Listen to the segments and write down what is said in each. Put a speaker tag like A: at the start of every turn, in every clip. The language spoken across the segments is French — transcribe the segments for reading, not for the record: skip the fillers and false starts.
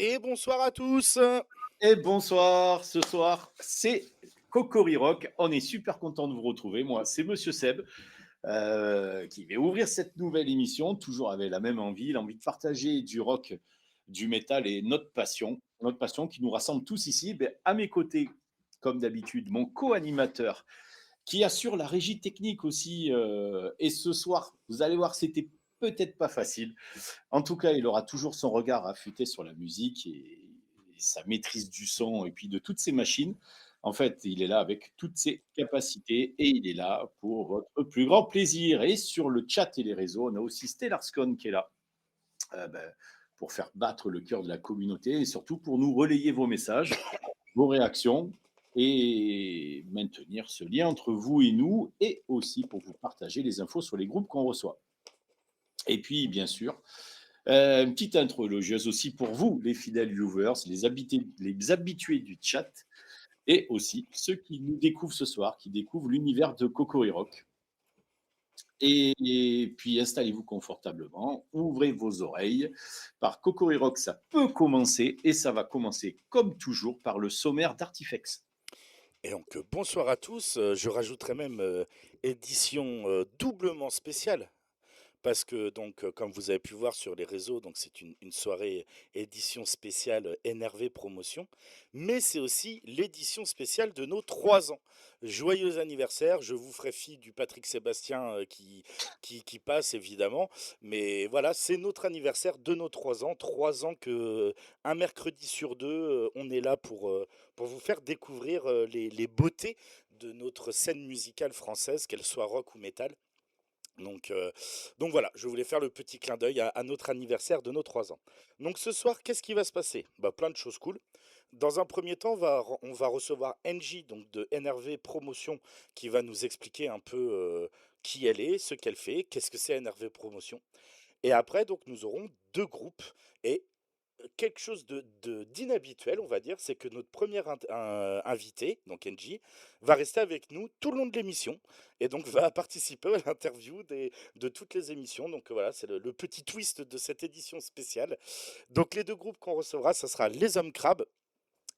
A: Et bonsoir à tous.
B: Et bonsoir, ce soir, c'est Cocori Rock. On est super content de vous retrouver. Moi, c'est Monsieur Seb qui va ouvrir cette nouvelle émission, toujours avec la même envie, l'envie de partager du rock, du métal et notre passion qui nous rassemble tous ici. Ben, à mes côtés, comme d'habitude, mon co-animateur qui assure la régie technique aussi. Et ce soir, vous allez voir, c'était peut-être pas facile. En tout cas, il aura toujours son regard affûté sur la musique et sa maîtrise du son et puis de toutes ces machines. En fait, il est là avec toutes ses capacités et il est là pour votre plus grand plaisir. Et sur le chat et les réseaux, on a aussi Stellarscon qui est là pour faire battre le cœur de la communauté et surtout pour nous relayer vos messages, vos réactions et maintenir ce lien entre vous et nous et aussi pour vous partager les infos sur les groupes qu'on reçoit. Et puis, bien sûr, une petite intro élogieuse aussi pour vous, les fidèles viewers, les habitués du chat, et aussi ceux qui nous découvrent ce soir, qui découvrent l'univers de Cocori Rock. Et puis installez-vous confortablement, ouvrez vos oreilles. Par Cocori Rock, ça peut commencer, et ça va commencer comme toujours par le sommaire d'Artifex.
A: Et donc bonsoir à tous. Je rajouterai même édition doublement spéciale. Parce que donc, comme vous avez pu voir sur les réseaux, donc c'est une soirée édition spéciale NRV Promotion, mais c'est aussi l'édition spéciale de nos 3 ans. Joyeux anniversaire, je vous ferai fi du Patrick Sébastien qui passe évidemment, mais voilà, c'est notre anniversaire de nos 3 ans. 3 ans que un mercredi sur deux, on est là pour vous faire découvrir les beautés de notre scène musicale française, qu'elle soit rock ou métal. Donc, euh, donc voilà, je voulais faire le petit clin d'œil à notre anniversaire de nos 3 ans. Donc ce soir, qu'est-ce qui va se passer? Bah, plein de choses cool. Dans un premier temps, on va recevoir Angie, donc de NRV Promotion, qui va nous expliquer un peu qui elle est, ce qu'elle fait, qu'est-ce que c'est NRV Promotion. Et après, donc, nous aurons deux groupes. Et quelque chose d'inhabituel, on va dire, c'est que notre premier invité, donc Engie, va rester avec nous tout le long de l'émission et donc va participer à l'interview de toutes les émissions. Donc voilà, c'est le petit twist de cette édition spéciale. Donc les deux groupes qu'on recevra, ça sera les Hommes Crabes.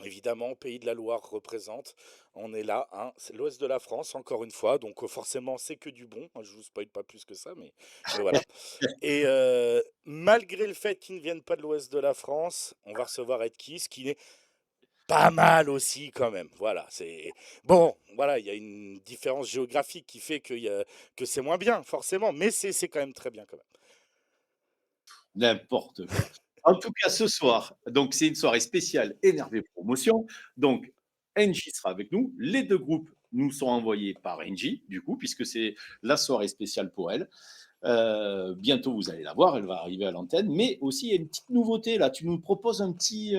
A: Évidemment, Pays de la Loire représente. On est là, hein, c'est l'ouest de la France, encore une fois. Donc forcément, c'est que du bon. Je vous spoil pas plus que ça, mais voilà. Et malgré le fait qu'ils ne viennent pas de l'ouest de la France, on va recevoir Ed Kiss, qui est pas mal aussi quand même. Voilà, c'est bon. Voilà, il y a une différence géographique qui fait que c'est moins bien forcément, mais c'est quand même très bien quand même.
B: N'importe quoi. En tout cas, ce soir, donc c'est une soirée spéciale NRV Promotion. Donc, Angie sera avec nous. Les deux groupes nous sont envoyés par Angie, du coup, puisque c'est la soirée spéciale pour elle. Bientôt, vous allez la voir, elle va arriver à l'antenne. Mais aussi, il y a une petite nouveauté là. Tu nous proposes un petit.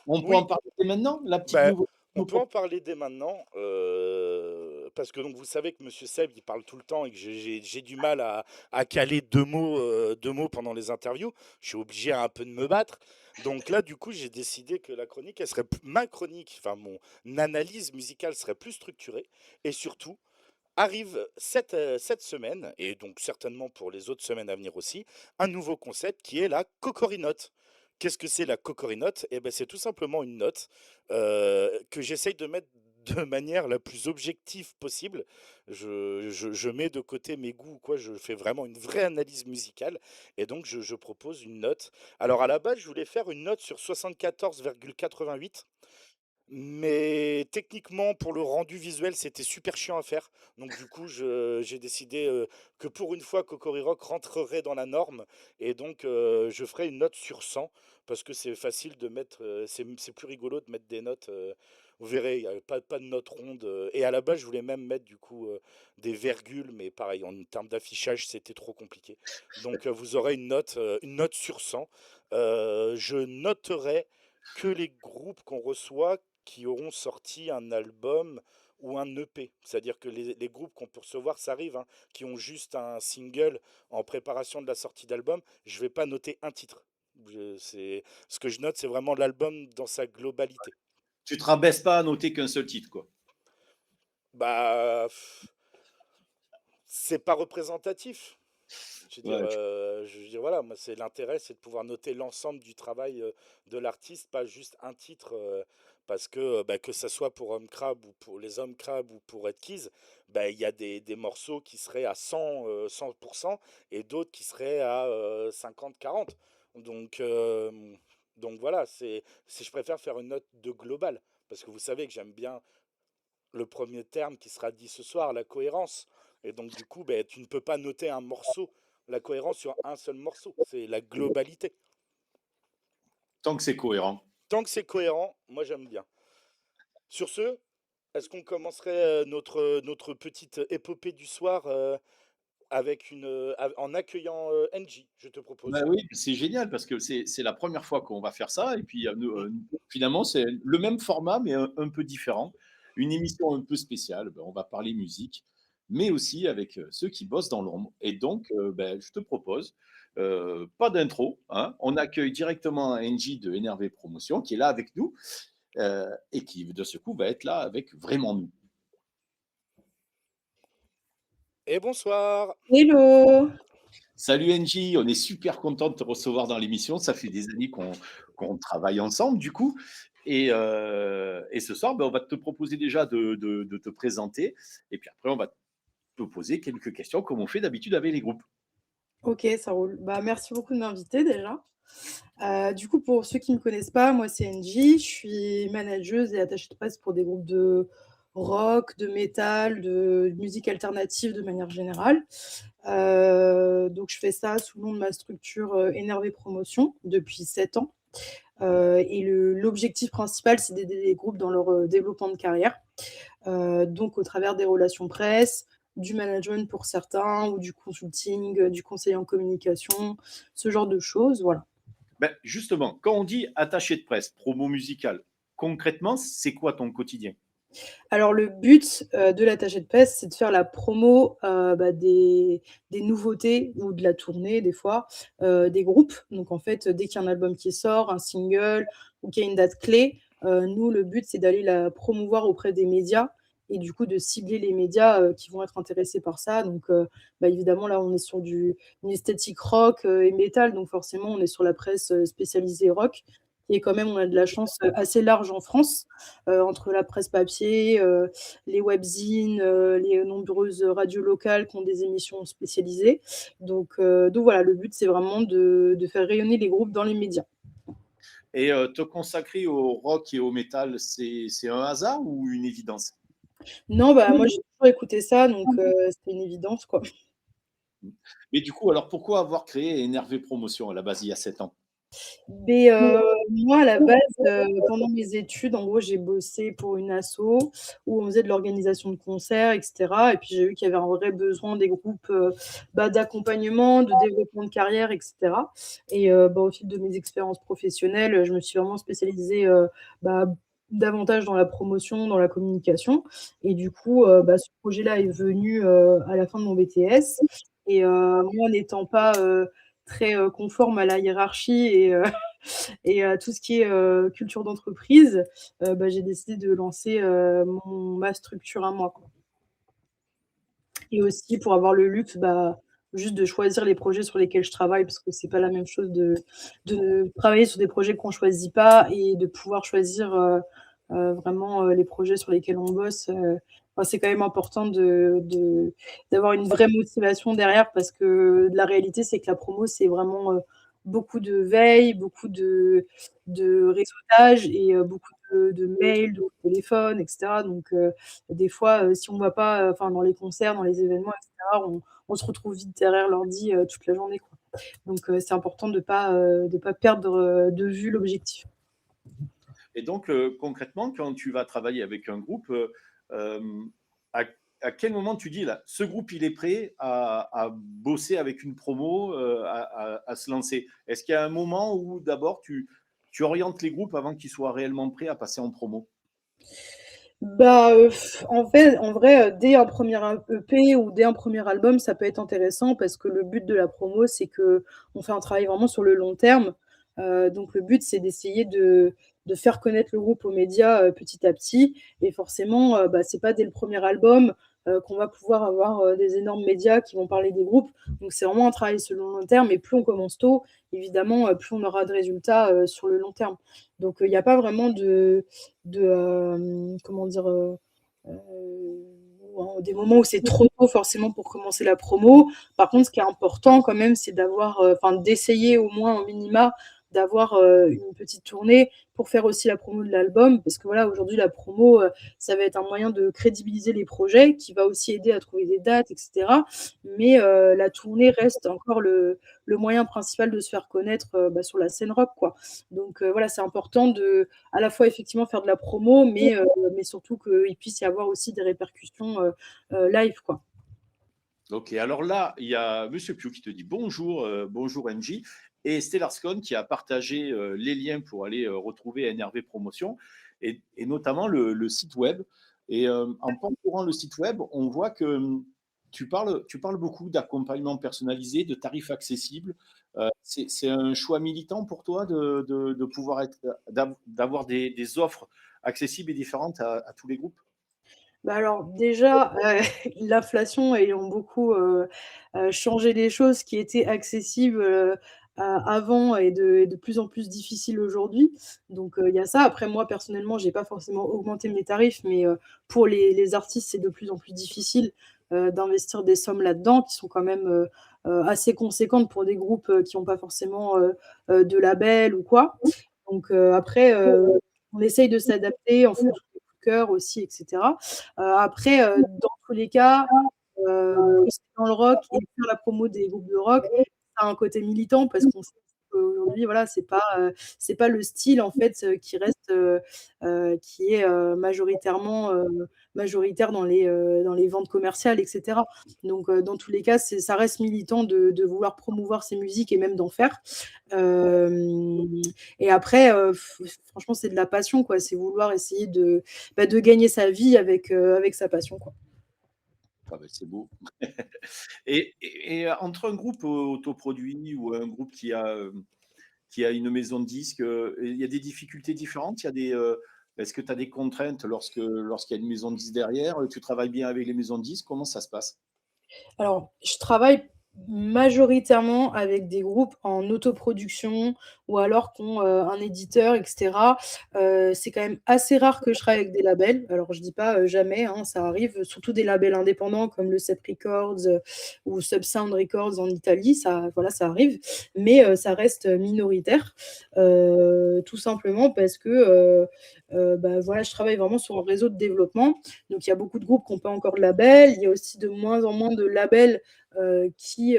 B: On peut en
A: Oui,
B: parler dès maintenant. La petite
A: bah,
B: nouveauté que tu
A: on
B: nous
A: peut en
B: proposes.
A: parler dès maintenant, parce que donc vous savez que Monsieur Seb, il parle tout le temps et que j'ai du mal à caler deux mots pendant les interviews. Je suis obligé un peu de me battre. Donc là, du coup, j'ai décidé que la chronique, elle serait ma chronique, enfin mon analyse musicale serait plus structurée et surtout arrive cette semaine, et donc certainement pour les autres semaines à venir aussi, un nouveau concept qui est la cocorinote. Qu'est-ce que c'est la cocorinote? Eh ben, c'est tout simplement une note que j'essaye de mettre de manière la plus objective possible. Je mets de côté mes goûts, quoi. Je fais vraiment une vraie analyse musicale. Et donc, je propose une note. Alors, à la base, je voulais faire une note sur 74,88. Mais techniquement, pour le rendu visuel, c'était super chiant à faire. Donc du coup, j'ai décidé que pour une fois, Cocori Rock rentrerait dans la norme. Et donc, je ferai une note sur 100 parce que c'est facile de mettre, c'est plus rigolo de mettre des notes. Vous verrez, il n'y a pas de notes rondes. Et à la base, je voulais même mettre du coup des virgules, mais pareil, en termes d'affichage, c'était trop compliqué. Donc vous aurez une note sur 100. Je noterai que les groupes qu'on reçoit qui auront sorti un album ou un EP. C'est-à-dire que les groupes qu'on peut recevoir, ça arrive, hein, qui ont juste un single en préparation de la sortie d'album, je ne vais pas noter un titre. Ce que je note, c'est vraiment l'album dans sa globalité.
B: Tu te rabaisses pas à noter qu'un seul titre, quoi.
A: Bah, c'est pas représentatif.
B: Ouais,
A: Je veux dire, voilà, moi, c'est l'intérêt, c'est de pouvoir noter l'ensemble du travail de l'artiste, pas juste un titre, parce que bah, que ça soit pour Homme Crab ou pour les Hommes Crab ou pour Red Keys, bah, il y a des morceaux qui seraient à 100% et d'autres qui seraient à 50-40. Donc, euh, donc voilà, je préfère faire une note de global, parce que vous savez que j'aime bien le premier terme qui sera dit ce soir, la cohérence. Et donc, du coup, ben, tu ne peux pas noter un morceau, la cohérence sur un seul morceau. C'est la globalité.
B: tant que c'est cohérent.
A: Tant que c'est cohérent, moi j'aime bien. Sur ce, est-ce qu'on commencerait notre petite épopée du soir avec en accueillant NJ, je te
B: Bah
A: propose.
B: oui, c'est génial parce que c'est la première fois qu'on va faire ça et puis
A: Mm.
B: finalement c'est le même format mais un peu différent. Une émission un peu spéciale. Ben, on va parler musique, mais aussi avec ceux qui bossent dans l'ombre. Et donc, ben, je te propose, pas d'intro, hein. On accueille directement NJ de NRV Promotion qui est là avec nous et qui de ce coup va être là avec vraiment nous.
A: Et bonsoir.
C: Hello!
B: Salut NJ, on est super content de te recevoir dans l'émission. Ça fait des années qu'on travaille ensemble, du coup. Et ce soir, ben, on va te proposer déjà de te présenter. Et puis après, on va te poser quelques questions, comme on fait d'habitude avec les groupes.
C: Ok, ça roule. Bah, merci beaucoup de m'inviter déjà. Du coup, pour ceux qui ne me connaissent pas, moi c'est NJ, je suis manageuse et attachée de presse pour des groupes de rock, de métal, de musique alternative de manière générale. Donc je fais ça sous le nom de ma structure NRV Promotion depuis 7 ans. Et l'objectif principal, c'est d'aider les groupes dans leur développement de carrière. Donc au travers des relations presse, du management pour certains, ou du consulting, du conseil en communication, ce genre de choses, voilà.
B: Ben, justement, quand on dit attaché de presse, promo musicale, concrètement, c'est quoi ton quotidien?
C: Alors le but de l'attaché de presse, c'est de faire la promo des nouveautés ou de la tournée des fois des groupes. Donc en fait, dès qu'il y a un album qui sort, un single ou qu'il y a une date clé, nous le but c'est d'aller la promouvoir auprès des médias et du coup de cibler les médias qui vont être intéressés par ça. Donc évidemment là on est sur une esthétique rock et métal, donc forcément on est sur la presse spécialisée rock. Et quand même, on a de la chance assez large en France entre la presse papier, les webzines, les nombreuses radios locales qui ont des émissions spécialisées. Donc voilà, le but, c'est vraiment de faire rayonner les groupes dans les médias.
B: Et te consacrer au rock et au métal, c'est un hasard ou une évidence?
C: Non, bah, moi, j'ai toujours écouté ça, donc c'était une évidence, quoi.
B: Mais du coup, alors pourquoi avoir créé Énervé Promotion à la base il y a 7 ans?
C: Mais moi, à la base, pendant mes études, en gros, j'ai bossé pour une asso où on faisait de l'organisation de concerts, et cetera. Et puis, j'ai vu qu'il y avait un vrai besoin des groupes d'accompagnement, de développement de carrière, et cetera. Et au fil de mes expériences professionnelles, je me suis vraiment spécialisée bah, davantage dans la promotion, dans la communication. Et du coup, ce projet-là est venu à la fin de mon BTS. Et moi, n'étant pas très conforme à la hiérarchie et tout ce qui est culture d'entreprise, j'ai décidé de lancer ma structure à moi, quoi. Et aussi pour avoir le luxe juste de choisir les projets sur lesquels je travaille, parce que c'est pas la même chose de travailler sur des projets qu'on choisit pas et de pouvoir choisir vraiment les projets sur lesquels on bosse. Enfin, c'est quand même important d'avoir une vraie motivation derrière, parce que la réalité, c'est que la promo, c'est vraiment beaucoup de veille, beaucoup de réseautage et beaucoup de mails, de téléphone, etc. Donc, des fois, si on ne va pas dans les concerts, dans les événements, etc., on se retrouve vite derrière l'ordi toute la journée, quoi. Donc, c'est important de pas perdre de vue l'objectif.
B: Et donc, concrètement, quand tu vas travailler avec un groupe, euh, à, à quel moment tu dis là, ce groupe il est prêt à bosser avec une promo, à se lancer? Est-ce qu'il y a un moment où d'abord tu orientes les groupes avant qu'ils soient réellement prêts à passer en promo?
C: En vrai, dès un premier EP ou dès un premier album, ça peut être intéressant parce que le but de la promo, c'est qu'on fait un travail vraiment sur le long terme. Donc le but, c'est d'essayer de faire connaître le groupe aux médias, petit à petit, et forcément, c'est pas dès le premier album qu'on va pouvoir avoir des énormes médias qui vont parler des groupes. Donc c'est vraiment un travail sur le long terme et plus on commence tôt, évidemment, plus on aura de résultats sur le long terme. Donc il n'y a pas vraiment comment dire, des moments où c'est trop tôt forcément pour commencer la promo. Par contre, ce qui est important quand même, c'est d'essayer au moins au minima d'avoir une petite tournée pour faire aussi la promo de l'album, parce que voilà, aujourd'hui la promo, ça va être un moyen de crédibiliser les projets, qui va aussi aider à trouver des dates, etc. Mais la tournée reste encore le moyen principal de se faire connaître sur la scène rock, quoi. Donc voilà, c'est important de à la fois effectivement faire de la promo, mais surtout qu'il puisse y avoir aussi des répercussions live, quoi.
B: Ok, alors là, il y a Monsieur Pio qui te dit bonjour, bonjour MJ, et Stellarscon qui a partagé les liens pour aller retrouver NRV Promotion, et notamment le site web. Et en parcourant le site web, on voit que tu parles beaucoup d'accompagnement personnalisé, de tarifs accessibles. C'est un choix militant pour toi de pouvoir d'avoir des offres accessibles et différentes à tous les groupes?
C: Bah, alors déjà, l'inflation ayant beaucoup, changé les choses, ce qui était accessible, avant est de plus en plus difficile aujourd'hui. Donc, il y a ça. Après moi, personnellement, j'ai pas forcément augmenté mes tarifs, mais, pour les artistes, c'est de plus en plus difficile, d'investir des sommes là-dedans qui sont quand même, assez conséquentes pour des groupes, qui ont pas forcément, de label ou quoi. Donc, après, on essaye de s'adapter en fonction des coups de cœur aussi et cetera. Après, dans tous les cas, bosser dans le rock et faire la promo des groupes de rock, ça a un côté militant parce qu'on sait qu'aujourd'hui, voilà, c'est pas le style en fait, qui est majoritaire dans les ventes commerciales et cetera. Donc, dans tous les cas, ça reste militant de vouloir promouvoir ces musiques et même d'en faire. Hem Et après, franchement, c'est de la passion, quoi. C'est vouloir essayer de gagner sa vie avec sa passion, quoi.
B: Ah ben, c'est beau. Et entre un groupe autoproduit ou un groupe qui a une maison de disques, il y a des difficultés différentes? Est-ce que tu as des contraintes lorsqu'il y a une maison de disques derrière? Tu travailles bien avec les maisons de disques? Comment ça se passe?
C: Alors, je travaille majoritairement avec des groupes en autoproduction ou alors qui ont, un éditeur et cetera. C'est quand même assez rare que je travaille avec des labels. Alors je dis pas, jamais, hein, ça arrive, surtout des labels indépendants comme le Sep Records, ou Subsound Records en Italie, ça voilà, ça arrive. Mais, ça reste minoritaire, tout simplement parce que, bah, voilà, je travaille vraiment sur un réseau de développement. Donc il y a beaucoup de groupes qui ont pas encore de label. Il y a aussi de moins en moins de labels, qui,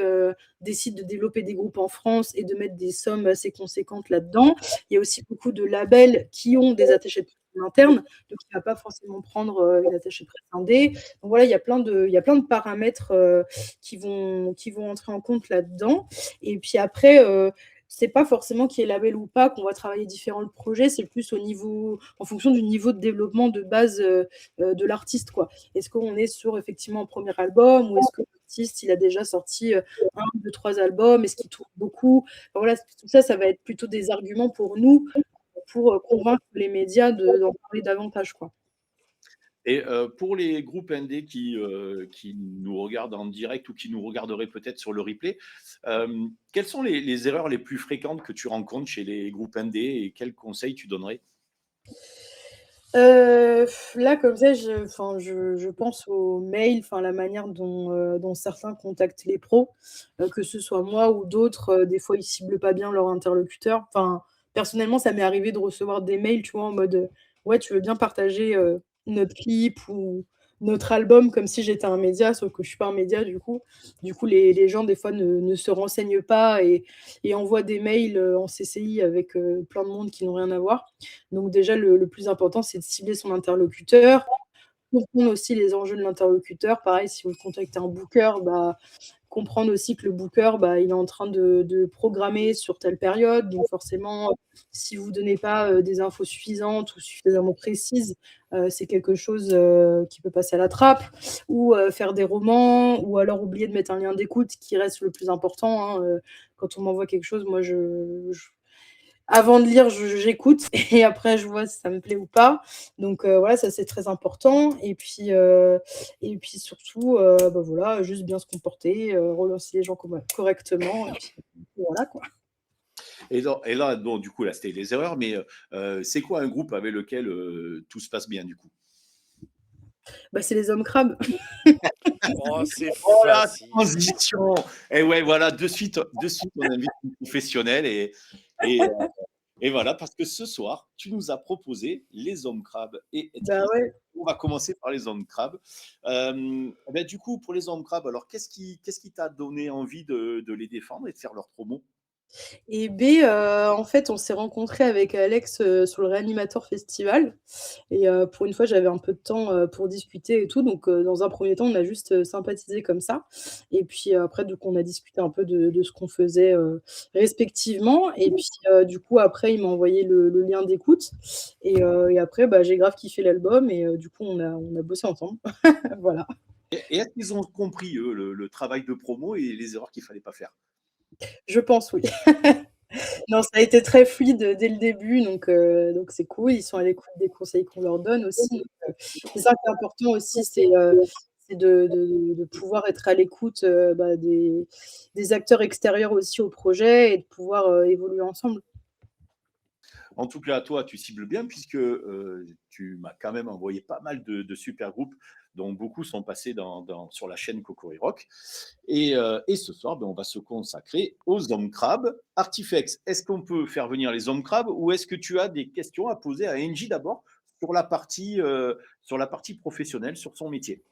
C: décident de développer des groupes en France et de mettre des sommes assez conséquentes là-dedans. Il y a aussi beaucoup de labels qui ont des attachés de presse en interne, donc il va pas forcément prendre, une attachée de presse indé. Donc voilà, il y a plein de paramètres, qui vont entrer en compte là-dedans. Et puis après, c'est pas forcément qu'il y ait label ou pas qu'on va travailler différents projets, c'est plus en fonction du niveau de développement de base, de l'artiste, quoi. Est-ce qu'on est sur effectivement un premier album ou est-ce que l'artiste, il a déjà sorti, 1, 2, 3 albums? Est-ce qu'il tourne beaucoup? Enfin voilà, tout ça, ça va être plutôt des arguments pour nous, pour, convaincre les médias d'en parler davantage, quoi.
B: Et pour les groupes indés qui nous regardent en direct ou qui nous regarderaient peut-être sur le replay, quelles sont les erreurs les plus fréquentes que tu rencontres chez les groupes indés et quels conseils tu donnerais?
C: Là, comme ça, je pense aux mails, enfin, la manière dont certains contactent les pros, que ce soit moi ou d'autres, des fois, ils ciblent pas bien leur interlocuteur. Enfin, personnellement, ça m'est arrivé de recevoir des mails, tu vois, en mode, «Ouais, tu veux bien partager, notre clip ou notre album?» comme si j'étais un média, sauf que je suis pas un média, du coup. Du coup, les gens, des fois, ne se renseignent pas et envoient des mails, en CCI avec, plein de monde qui n'ont rien à voir. Donc déjà, le plus important, c'est de cibler son interlocuteur, comprendre aussi les enjeux de l'interlocuteur. Pareil, si vous contactez un booker, bah, comprendre aussi que le booker, bah, il est en train de programmer sur telle période. Donc forcément, si vous donnez pas, des infos suffisantes ou suffisamment précises, c'est quelque chose, qui peut passer à la trappe. Ou, faire des romans ou alors oublier de mettre un lien d'écoute qui reste le plus important, hein, quand on m'envoie quelque chose, moi je avant de lire, j'écoute et après je vois si ça me plaît ou pas. Donc voilà, ça c'est très important et puis surtout, bah, voilà, juste bien se comporter, relancer les gens correctement et puis voilà quoi.
B: Et là, bon, du coup, là, c'était des erreurs, mais c'est quoi un groupe avec lequel tout se passe bien, du coup?
C: Bah, c'est les hommes crabes.
A: Oh, c'est
B: Oh la
A: facile.
B: transition! Et ouais, voilà, de suite, on invite une professionnelle et, et voilà, parce que ce soir, tu nous as proposé les hommes crabes et
C: Bah,
B: Edris.
C: ouais.
B: On va commencer par les hommes crabes. Ben, du coup, pour les hommes crabes, alors qu'est-ce qui t'a donné envie de les défendre et de faire leur promo?
C: Et en fait, on s'est rencontrés avec Alex, sur le Réanimateur Festival et pour une fois, j'avais un peu de temps, pour discuter et tout donc dans un premier temps, on a juste, sympathisé comme ça et puis après du coup, on a discuté un peu de ce qu'on faisait, respectivement et puis du coup, après, il m'a envoyé le lien d'écoute et après, bah, j'ai grave kiffé l'album et du coup, on a bossé ensemble. Voilà.
B: Et est-ce qu'ils ont compris, eux, le travail de promo et les erreurs qu'il fallait pas faire?
C: Je pense, oui. Non, ça a été très fluide, dès le début, donc c'est cool. Ils sont à l'écoute des conseils qu'on leur donne aussi, c'est ça qui est important aussi, c'est de pouvoir être à l'écoute, bah, des acteurs extérieurs aussi au projet et de pouvoir, évoluer ensemble.
B: En tout cas, toi, tu cibles bien puisque tu m'as quand même envoyé pas mal de super groupes dont beaucoup sont passés sur la chaîne Cocori Rock. Et ce soir, ben, on va se consacrer aux hommes crabes. Artifex, est-ce qu'on peut faire venir les hommes crabes ou est-ce que tu as des questions à poser à Engie d'abord sur la partie professionnelle, sur son métier?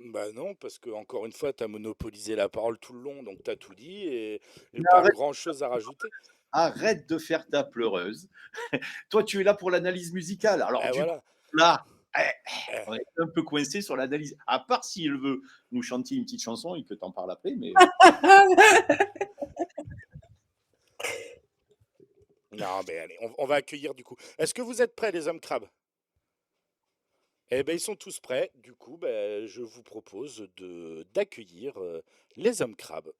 A: Bah non, parce que encore une fois, tu as monopolisé la parole tout le long, donc tu as tout dit et
B: Mais
A: pas
B: arrête,
A: grand-chose à rajouter.
B: arrête de faire ta pleureuse. Toi, tu es là pour l'analyse musicale. Alors,
A: Et
B: du coup,
A: voilà.
B: là,
A: Eh,
B: on est un peu coincé sur l'analyse. À part s'il veut nous chanter une petite chanson et que t'en parles après, mais
A: Non, mais allez, on va accueillir du coup. Est-ce que vous êtes prêts, les hommes crabes? Eh ben, ils sont tous prêts. Du coup, ben, je vous propose d'accueillir les hommes crabes.